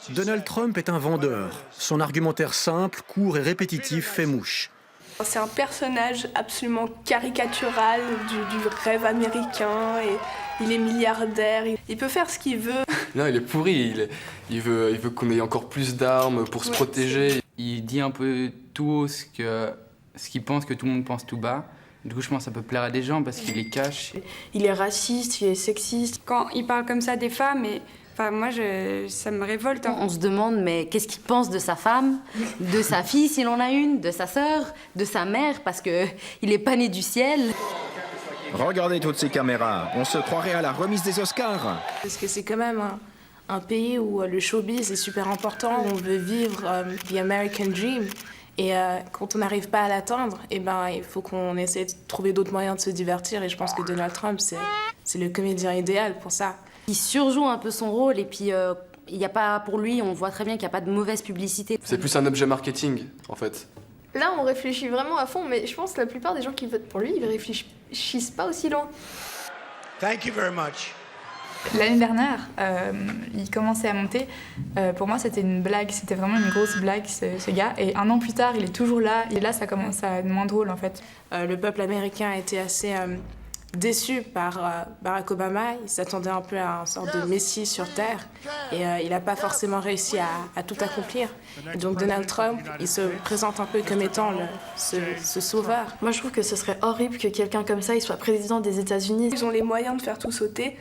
Donald Trump est un vendeur. Son argumentaire simple, court et répétitif fait mouche. C'est un personnage absolument caricatural du rêve américain et il est milliardaire, il peut faire ce qu'il veut. Non, il est pourri, il veut qu'on ait encore plus d'armes pour se protéger. Il dit un peu tout haut ce qu'il pense que tout le monde pense tout bas. Du coup, je pense que ça peut plaire à des gens parce qu'il les cache. Il est raciste, il est sexiste. Quand il parle comme ça des femmes, moi, ça me révolte. On se demande, mais qu'est-ce qu'il pense de sa femme, de sa fille s'il en a une, de sa sœur, de sa mère, parce qu'il n'est pas né du ciel. Regardez toutes ces caméras, on se croirait à la remise des Oscars. Parce que c'est quand même un pays où le showbiz est super important, où on veut vivre the American Dream. Et quand on n'arrive pas à l'atteindre, il faut qu'on essaie de trouver d'autres moyens de se divertir. Et je pense que Donald Trump, c'est le comédien idéal pour ça. Il surjoue un peu son rôle et puis il y a pas, pour lui, on voit très bien qu'il n'y a pas de mauvaise publicité. C'est plus un objet marketing, en fait. Là, on réfléchit vraiment à fond, mais je pense que la plupart des gens qui votent pour lui, ils réfléchissent pas aussi loin. Thank you very much. L'année dernière, il commençait à monter. Pour moi, c'était une blague, c'était vraiment une grosse blague, ce gars. Et un an plus tard, il est toujours là. Et là, ça commence à être moins drôle, en fait. Le peuple américain a été assez déçu par Barack Obama. Il s'attendait un peu à une sorte de messie sur Terre. Et il n'a pas forcément réussi à tout accomplir. Et donc Donald Trump, il se présente un peu comme étant ce sauveur. Moi, je trouve que ce serait horrible que quelqu'un comme ça, il soit président des États-Unis. Ils ont les moyens de faire tout sauter.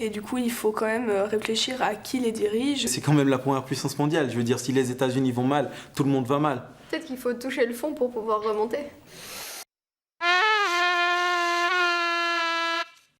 Et du coup, il faut quand même réfléchir à qui les dirige. C'est quand même la première puissance mondiale. Je veux dire, si les États-Unis vont mal, tout le monde va mal. Peut-être qu'il faut toucher le fond pour pouvoir remonter.